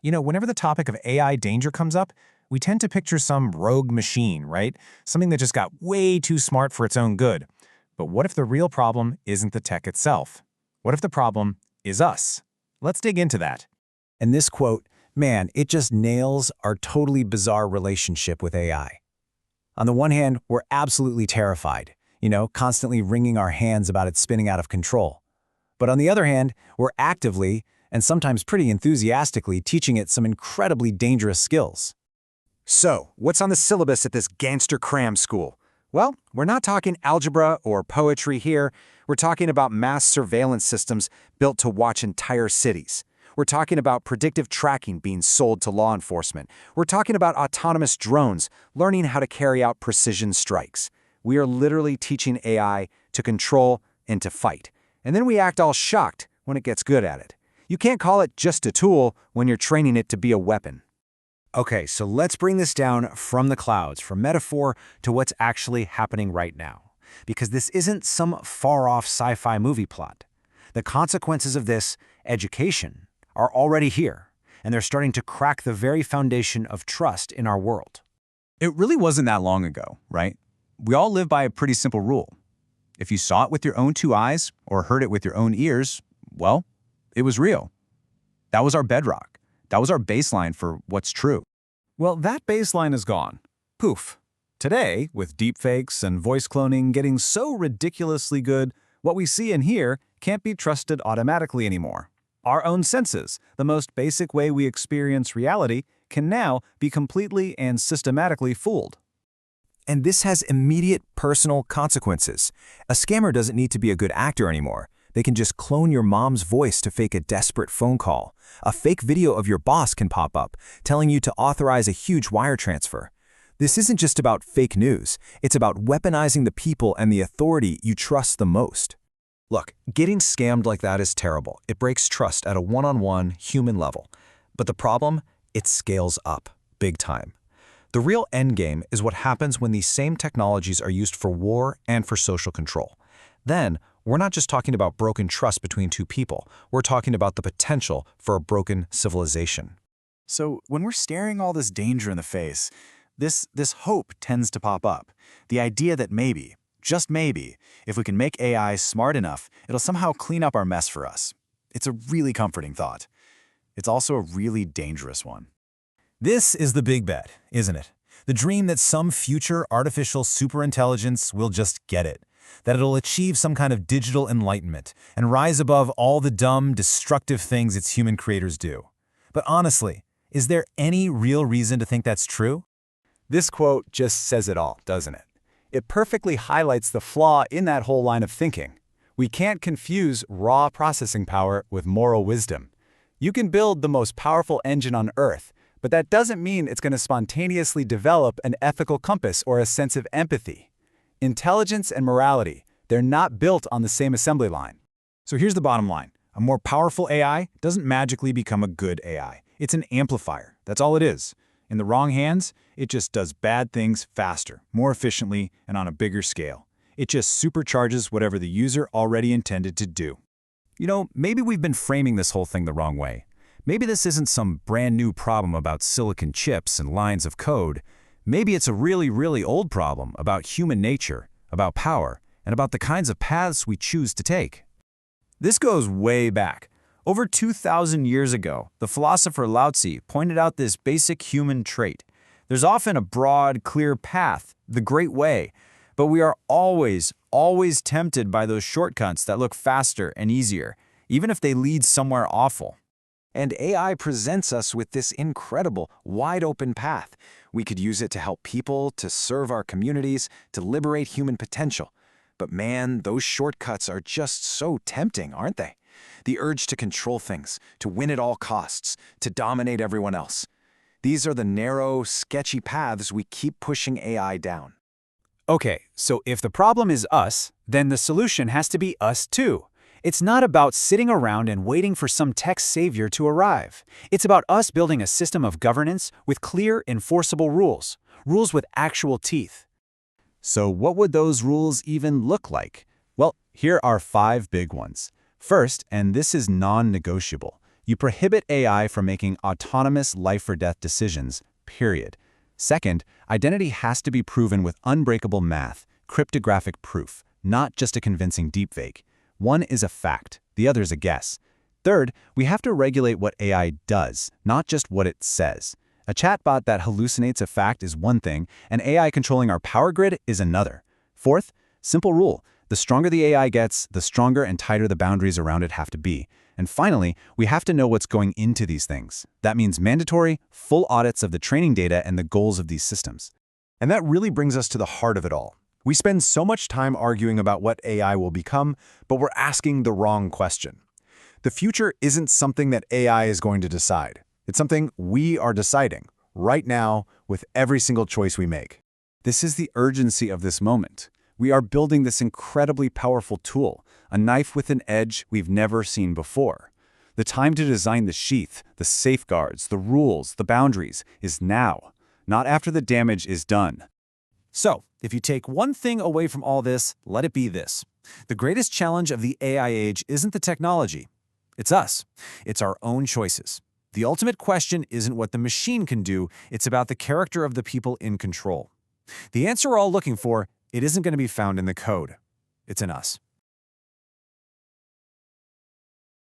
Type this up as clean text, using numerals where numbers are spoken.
Whenever the topic of AI danger comes up, we tend to picture some rogue machine, right? Something that just got way too smart for its own good. But what if the real problem isn't the tech itself? What if the problem is us? Let's dig into that. And this quote, man, it just nails our totally bizarre relationship with AI. On the one hand, we're absolutely terrified, constantly wringing our hands about it spinning out of control. But on the other hand, we're actively, and sometimes pretty enthusiastically, teaching it some incredibly dangerous skills. So, what's on the syllabus at this gangster cram school? Well, we're not talking algebra or poetry here. We're talking about mass surveillance systems built to watch entire cities. We're talking about predictive tracking being sold to law enforcement. We're talking about autonomous drones learning how to carry out precision strikes. We are literally teaching AI to control and to fight. And then we act all shocked when it gets good at it. You can't call it just a tool when you're training it to be a weapon. Okay, so let's bring this down from the clouds, from metaphor to what's actually happening right now. Because this isn't some far-off sci-fi movie plot. The consequences of this, education, are already here, and they're starting to crack the very foundation of trust in our world. It really wasn't that long ago, right? We all live by a pretty simple rule. If you saw it with your own two eyes or heard it with your own ears, well, it was real. That was our bedrock. That was our baseline for what's true. Well, that baseline is gone. Poof. Today, with deepfakes and voice cloning getting so ridiculously good, what we see and hear can't be trusted automatically anymore. Our own senses, the most basic way we experience reality, can now be completely and systematically fooled. And this has immediate personal consequences. A scammer doesn't need to be a good actor anymore. They can just clone your mom's voice to fake a desperate phone call. A fake video of your boss can pop up, telling you to authorize a huge wire transfer. This isn't just about fake news. It's about weaponizing the people and the authority you trust the most. Look, getting scammed like that is terrible. It breaks trust at a one-on-one human level. But the problem? It scales up, big time. The real endgame is what happens when these same technologies are used for war and for social control. Then, we're not just talking about broken trust between two people. We're talking about the potential for a broken civilization. So when we're staring all this danger in the face, this hope tends to pop up. The idea that maybe, just maybe, if we can make AI smart enough, it'll somehow clean up our mess for us. It's a really comforting thought. It's also a really dangerous one. This is the big bet, isn't it? The dream that some future artificial superintelligence will just get it. That it'll achieve some kind of digital enlightenment and rise above all the dumb, destructive things its human creators do. But honestly, is there any real reason to think that's true? This quote just says it all, doesn't it? It perfectly highlights the flaw in that whole line of thinking. We can't confuse raw processing power with moral wisdom. You can build the most powerful engine on Earth, but that doesn't mean it's going to spontaneously develop an ethical compass or a sense of empathy. Intelligence and morality, they're not built on the same assembly line. So here's the bottom line. A more powerful AI doesn't magically become a good AI. It's an amplifier. That's all it is. In the wrong hands, it just does bad things faster, more efficiently, and on a bigger scale. It just supercharges whatever the user already intended to do. Maybe we've been framing this whole thing the wrong way. Maybe this isn't some brand new problem about silicon chips and lines of code. Maybe it's a really, really old problem about human nature, about power, and about the kinds of paths we choose to take. This goes way back. Over 2,000 years ago, the philosopher Lao Tzu pointed out this basic human trait. There's often a broad, clear path, the great way, but we are always tempted by those shortcuts that look faster and easier, even if they lead somewhere awful. And AI presents us with this incredible, wide-open path. We could use it to help people, to serve our communities, to liberate human potential. But man, those shortcuts are just so tempting, aren't they? The urge to control things, to win at all costs, to dominate everyone else. These are the narrow, sketchy paths we keep pushing AI down. Okay, so if the problem is us, then the solution has to be us too. It's not about sitting around and waiting for some tech savior to arrive. It's about us building a system of governance with clear, enforceable rules. Rules with actual teeth. So what would those rules even look like? Well, here are 5 big ones. First, and this is non-negotiable, You prohibit AI from making autonomous life-or-death decisions, period. Second, identity has to be proven with unbreakable math, cryptographic proof, not just a convincing deepfake. One is a fact, the other is a guess. Third, we have to regulate what AI does, not just what it says. A chatbot that hallucinates a fact is one thing, and AI controlling our power grid is another. Fourth, simple rule. The stronger the AI gets, the stronger and tighter the boundaries around it have to be. And finally, we have to know what's going into these things. That means mandatory, full audits of the training data and the goals of these systems. And that really brings us to the heart of it all. We spend so much time arguing about what AI will become, but we're asking the wrong question. The future isn't something that AI is going to decide. It's something we are deciding, right now, with every single choice we make. This is the urgency of this moment. We are building this incredibly powerful tool, a knife with an edge we've never seen before. The time to design the sheath, the safeguards, the rules, the boundaries is now, not after the damage is done. So, if you take one thing away from all this, let it be this. The greatest challenge of the AI age isn't the technology. It's us. It's our own choices. The ultimate question isn't what the machine can do, it's about the character of the people in control. The answer we're all looking for, it isn't going to be found in the code. It's in us.